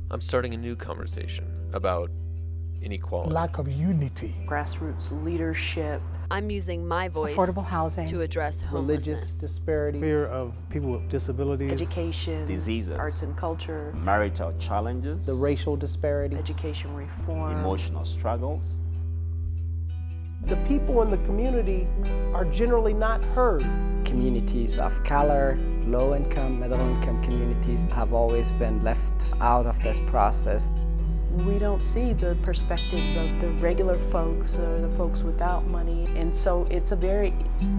I'm starting a new conversation about inequality. Lack of unity. Grassroots leadership. I'm using my voice affordable housing to address homelessness. Religious disparity. Fear of people with disabilities. Education. Diseases. Arts and culture. Marital challenges. The racial disparity. Education reform. Emotional struggles. The people in the community are generally not heard. Communities of color, low-income, middle-income communities have always been left out of this process. We don't see the perspectives of the regular folks or the folks without money, and so it's a very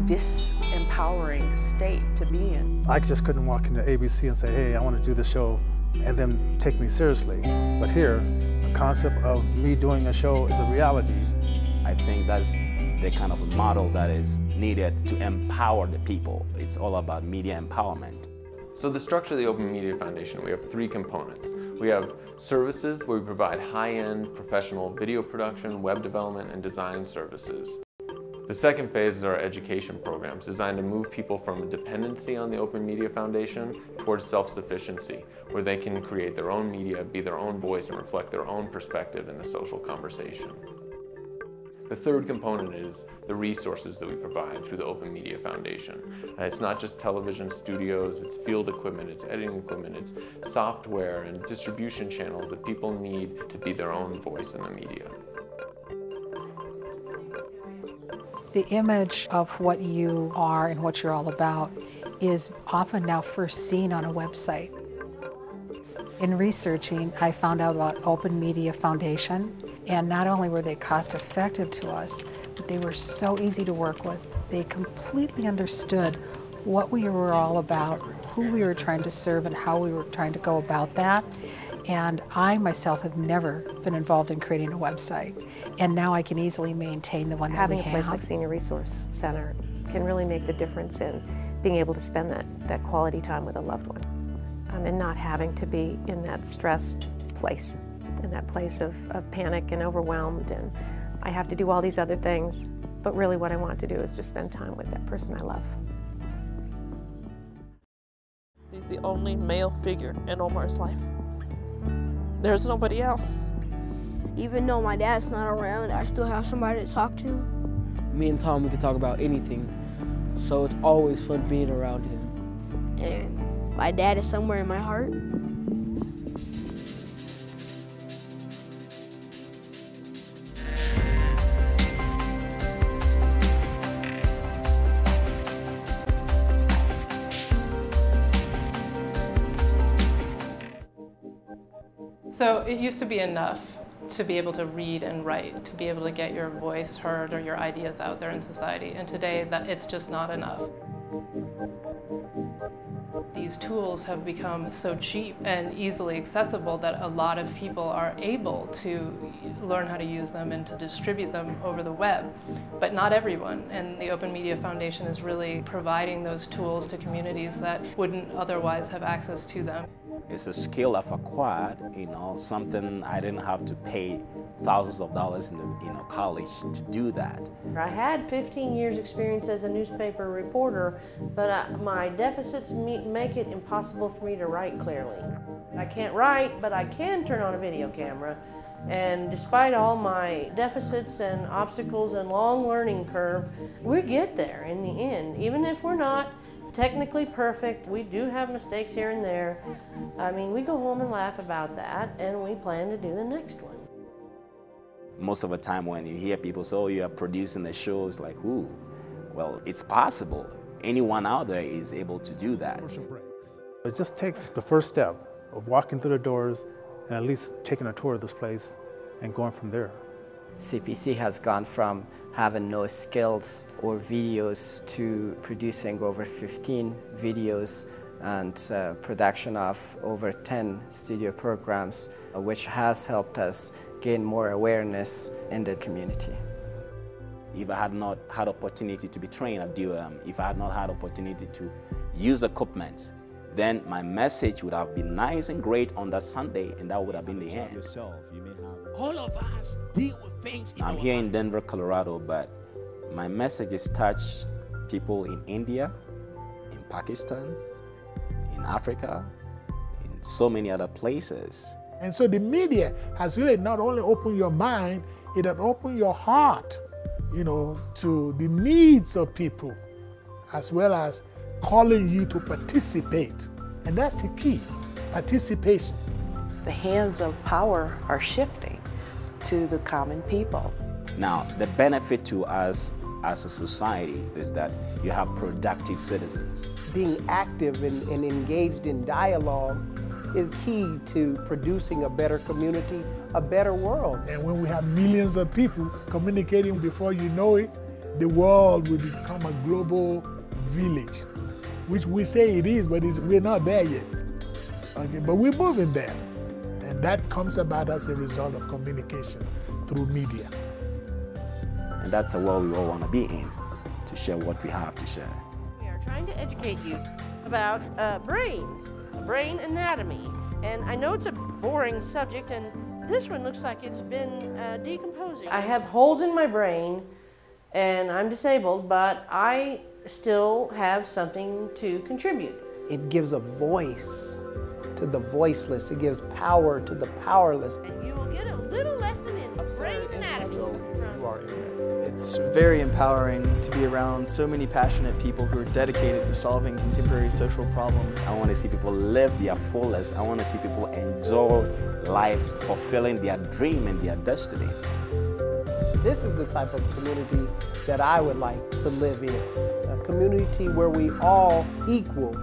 disempowering state to be in. I just couldn't walk into ABC and say, hey, I want to do this show, and then take me seriously. But here, the concept of me doing a show is a reality. I think that's the kind of model that is needed to empower the people. It's all about media empowerment. So the structure of the Open Media Foundation, we have three components. We have services where we provide high-end professional video production, web development, and design services. The second phase is our education programs designed to move people from a dependency on the Open Media Foundation towards self-sufficiency, where they can create their own media, be their own voice, and reflect their own perspective in the social conversation. The third component is the resources that we provide through the Open Media Foundation. It's not just television studios, it's field equipment, it's editing equipment, it's software and distribution channels that people need to be their own voice in the media. The image of what you are and what you're all about is often now first seen on a website. In researching, I found out about Open Media Foundation, and not only were they cost-effective to us, but they were so easy to work with. They completely understood what we were all about, who we were trying to serve, and how we were trying to go about that. And I myself have never been involved in creating a website, and now I can easily maintain the one that we have. Having a place like Senior Resource Center can really make the difference in being able to spend that quality time with a loved one. And not having to be in that stressed place, in that place of panic and overwhelmed, and I have to do all these other things, but really what I want to do is just spend time with that person I love. He's the only male figure in Omar's life. There's nobody else. Even though my dad's not around, I still have somebody to talk to. Me and Tom, we can talk about anything, so it's always fun being around him. And my dad is somewhere in my heart. So it used to be enough to be able to read and write, to be able to get your voice heard or your ideas out there in society. And today, it's just not enough. These tools have become so cheap and easily accessible that a lot of people are able to learn how to use them and to distribute them over the web, but not everyone. And the Open Media Foundation is really providing those tools to communities that wouldn't otherwise have access to them. It's a skill I've acquired, something I didn't have to pay thousands of dollars in college to do that. I had 15 years experience as a newspaper reporter, but my deficits make it impossible for me to write clearly. I can't write, but I can turn on a video camera. And despite all my deficits and obstacles and long learning curve, we get there in the end. Even if we're not technically perfect, we do have mistakes here and there. I mean, we go home and laugh about that, and we plan to do the next one. Most of the time when you hear people say, oh, you are producing a show, it's like, ooh, well, it's possible. Anyone out there is able to do that. It just takes the first step of walking through the doors and at least taking a tour of this place and going from there. CPC has gone from having no skills or videos to producing over 15 videos and production of over 10 studio programs, which has helped us gain more awareness in the community. If I had not had opportunity to be trained at DOM, if I had not had opportunity to use equipment, then my message would have been nice and great on that Sunday, and that would have been the end. All of us deal with things. I'm here in Denver, Colorado, but my messages touch people in India, in Pakistan, in Africa, in so many other places. And so the media has really not only opened your mind, it has opened your heart, to the needs of people, as well as calling you to participate. And that's the key, participation. The hands of power are shifting to the common people. Now, the benefit to us as a society is that you have productive citizens. Being active and engaged in dialogue is key to producing a better community, a better world. And when we have millions of people communicating, before you know it, the world will become a global village, which we say it is, but we're not there yet. Okay, but we're moving there. And that comes about as a result of communication through media. And that's a world we all want to be in, to share what we have to share. We are trying to educate you about brains, brain anatomy. And I know it's a boring subject, and this one looks like it's been decomposing. I have holes in my brain, and I'm disabled, but I still have something to contribute. It gives a voice to the voiceless. It gives power to the powerless. And you will get a little lesson in brain anatomy. It's very empowering to be around so many passionate people who are dedicated to solving contemporary social problems. I want to see people live their fullest. I want to see people enjoy life, fulfilling their dream and their destiny. This is the type of community that I would like to live in. A community where we all equal.